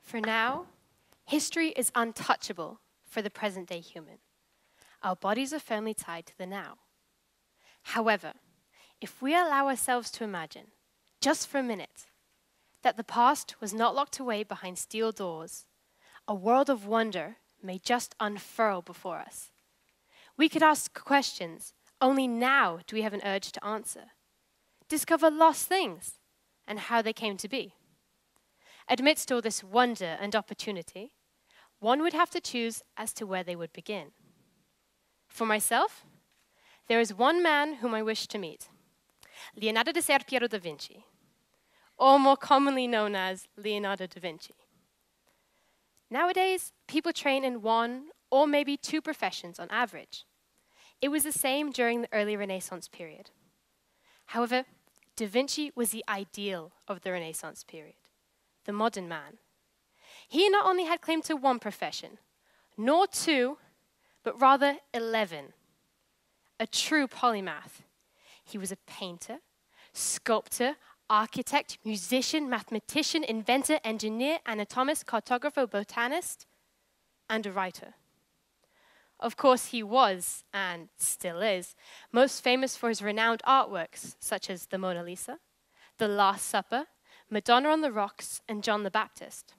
For now, history is untouchable for the present-day human. Our bodies are firmly tied to the now. However, if we allow ourselves to imagine, just for a minute, that the past was not locked away behind steel doors, a world of wonder may just unfurl before us. We could ask questions only now do we have an urge to answer. Discover lost things and how they came to be. Amidst all this wonder and opportunity, one would have to choose as to where they would begin. For myself, there is one man whom I wish to meet, Leonardo da Vinci, or more commonly known as Leonardo da Vinci. Nowadays, people train in one or maybe two professions on average. It was the same during the early Renaissance period. However, Da Vinci was the ideal of the Renaissance period, the modern man. He not only had claim to one profession, nor two, but rather 11. A true polymath. He was a painter, sculptor, architect, musician, mathematician, inventor, engineer, anatomist, cartographer, botanist, and a writer. Of course, he was, and still is, most famous for his renowned artworks, such as the Mona Lisa, The Last Supper, Madonna on the Rocks, and John the Baptist.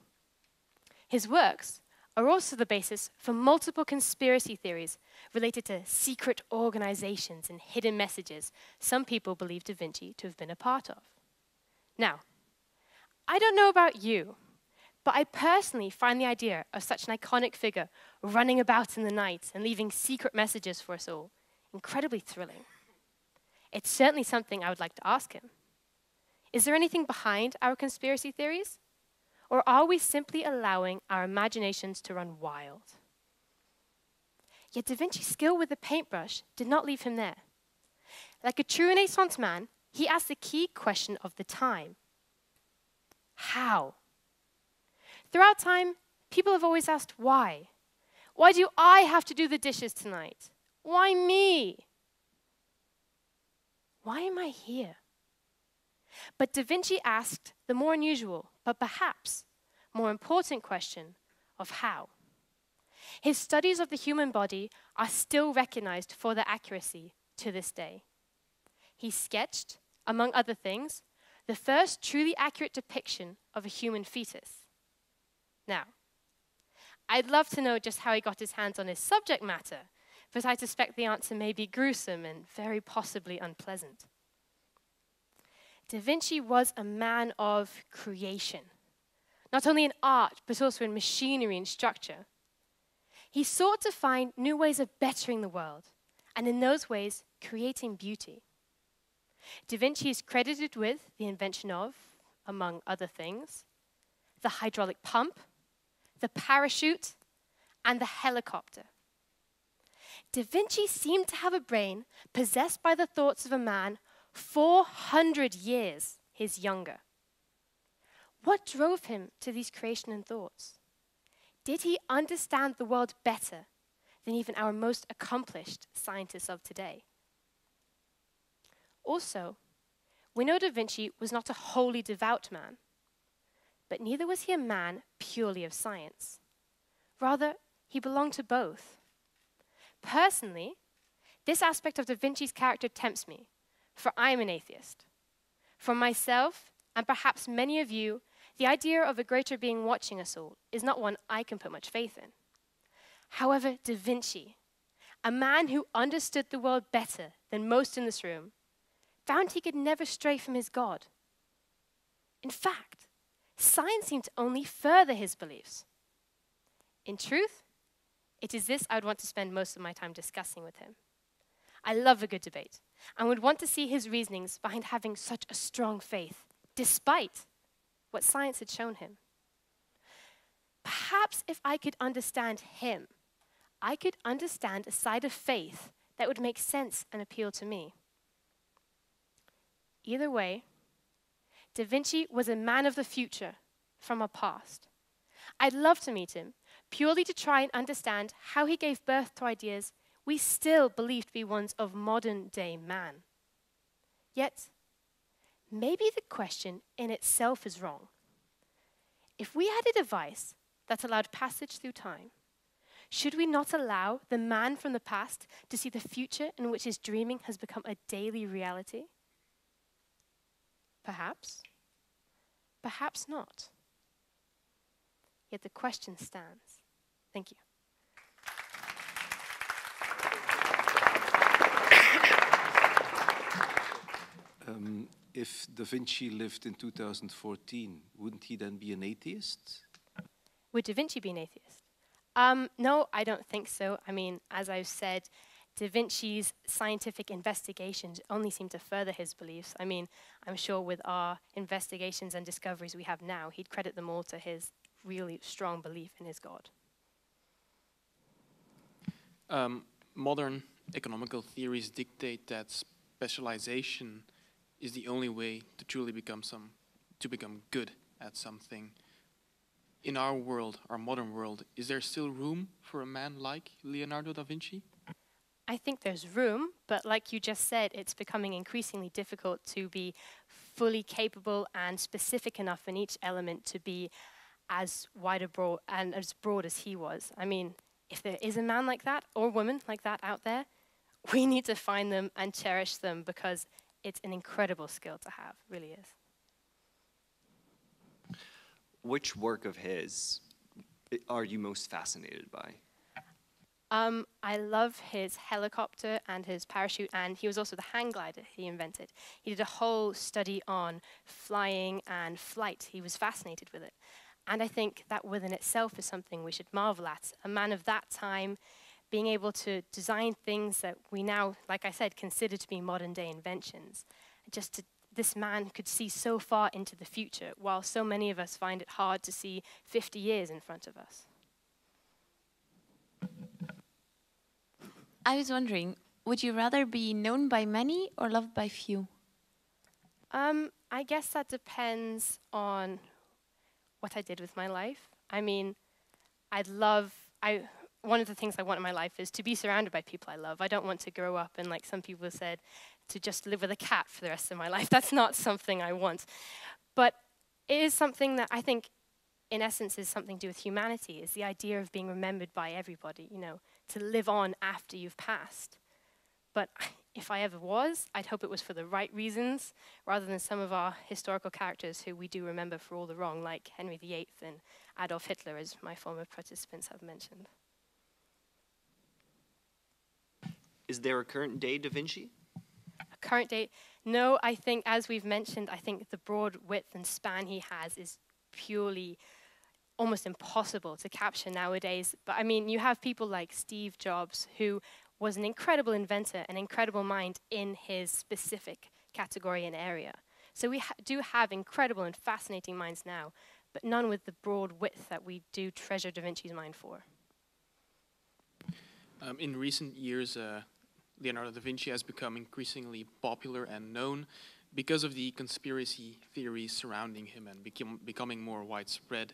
His works are also the basis for multiple conspiracy theories related to secret organizations and hidden messages some people believe Da Vinci to have been a part of. Now, I don't know about you, but I personally find the idea of such an iconic figure running about in the night and leaving secret messages for us all incredibly thrilling. It's certainly something I would like to ask him. Is there anything behind our conspiracy theories? Or are we simply allowing our imaginations to run wild? Yet Da Vinci's skill with the paintbrush did not leave him there. Like a true Renaissance man, he asked the key question of the time. How? Throughout time, people have always asked why. Why do I have to do the dishes tonight? Why me? Why am I here? But Da Vinci asked the more unusual, but perhaps more important question of how. His studies of the human body are still recognized for their accuracy to this day. He sketched, among other things, the first truly accurate depiction of a human fetus. Now, I'd love to know just how he got his hands on his subject matter, but I suspect the answer may be gruesome and very possibly unpleasant. Da Vinci was a man of creation, not only in art, but also in machinery and structure. He sought to find new ways of bettering the world, and in those ways, creating beauty. Da Vinci is credited with the invention of, among other things, the hydraulic pump, the parachute, and the helicopter. Da Vinci seemed to have a brain possessed by the thoughts of a man 400 years his younger. What drove him to these creation and thoughts? Did he understand the world better than even our most accomplished scientists of today? Also, we know Da Vinci was not a wholly devout man, but neither was he a man purely of science. Rather, he belonged to both. Personally, this aspect of Da Vinci's character tempts me, for I am an atheist. For myself, and perhaps many of you, the idea of a greater being watching us all is not one I can put much faith in. However, Da Vinci, a man who understood the world better than most in this room, found he could never stray from his God. In fact, science seemed to only further his beliefs. In truth, it is this I would want to spend most of my time discussing with him. I love a good debate, and would want to see his reasonings behind having such a strong faith, despite what science had shown him. Perhaps if I could understand him, I could understand a side of faith that would make sense and appeal to me. Either way, Da Vinci was a man of the future from our past. I'd love to meet him, purely to try and understand how he gave birth to ideas we still believe to be ones of modern-day man. Yet, maybe the question in itself is wrong. If we had a device that allowed passage through time, should we not allow the man from the past to see the future in which his dreaming has become a daily reality? Perhaps. Perhaps not. Yet the question stands. Thank you. If Da Vinci lived in 2014, wouldn't he then be an atheist? Would Da Vinci be an atheist? No, I don't think so. I mean, as I've said, Da Vinci's scientific investigations only seem to further his beliefs. I mean, I'm sure with our investigations and discoveries we have now, he'd credit them all to his really strong belief in his God. Modern economical theories dictate that specialization is the only way to truly become good at something. In our world, our modern world, is there still room for a man like Leonardo da Vinci? I think there's room, but like you just said, it's becoming increasingly difficult to be fully capable and specific enough in each element to be as wide abroad and as broad as he was. I mean, if there is a man like that or woman like that out there, we need to find them and cherish them because it's an incredible skill to have, really is. Which work of his are you most fascinated by? I love his helicopter and his parachute, and he was also the hang glider he invented. He did a whole study on flying and flight. He was fascinated with it. And I think that within itself is something we should marvel at. A man of that time being able to design things that we now, like I said, consider to be modern day inventions. This man could see so far into the future, while so many of us find it hard to see 50 years in front of us. I was wondering, would you rather be known by many or loved by few? I guess that depends on what I did with my life. I mean, one of the things I want in my life is to be surrounded by people I love. I don't want to grow up and, like some people said, to just live with a cat for the rest of my life. That's not something I want. But it is something that I think, in essence, is something to do with humanity, is the idea of being remembered by everybody, to live on after you've passed. But if I ever was, I'd hope it was for the right reasons, rather than some of our historical characters who we do remember for all the wrong, like Henry VIII and Adolf Hitler, as my former participants have mentioned. Is there a current day Da Vinci? A current day? No, I think, as we've mentioned, I think the broad width and span he has is purely almost impossible to capture nowadays. But I mean, you have people like Steve Jobs, who was an incredible inventor, an incredible mind in his specific category and area. So we do have incredible and fascinating minds now, but none with the broad width that we do treasure Da Vinci's mind for. In recent years, Leonardo da Vinci has become increasingly popular and known because of the conspiracy theories surrounding him and becoming more widespread.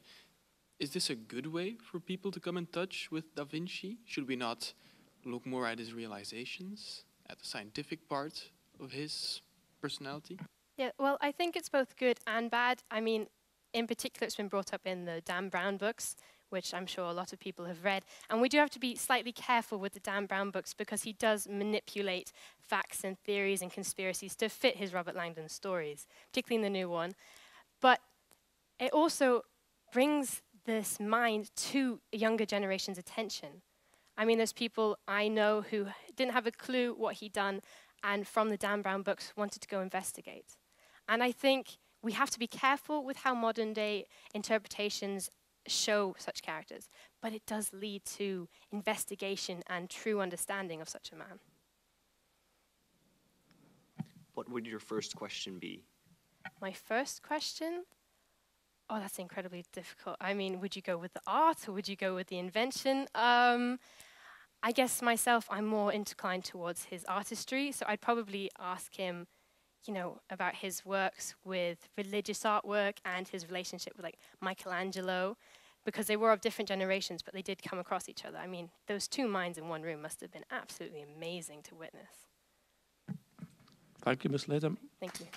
Is this a good way for people to come in touch with Da Vinci? Should we not look more at his realizations, at the scientific part of his personality? Yeah, well, I think it's both good and bad. I mean, in particular, it's been brought up in the Dan Brown books, which I'm sure a lot of people have read. And we do have to be slightly careful with the Dan Brown books because he does manipulate facts and theories and conspiracies to fit his Robert Langdon stories, particularly in the new one. But it also brings this mind to a younger generation's attention. I mean, there's people I know who didn't have a clue what he'd done and from the Dan Brown books wanted to go investigate. And I think we have to be careful with how modern day interpretations show such characters, but it does lead to investigation and true understanding of such a man. What would your first question be? My first question? Oh, that's incredibly difficult. I mean, would you go with the art or would you go with the invention? I guess myself, I'm more inclined towards his artistry, so I'd probably ask him, about his works with religious artwork and his relationship with, like, Michelangelo, because they were of different generations, but they did come across each other. I mean, those two minds in one room must have been absolutely amazing to witness. Thank you, Ms. Latham. Thank you.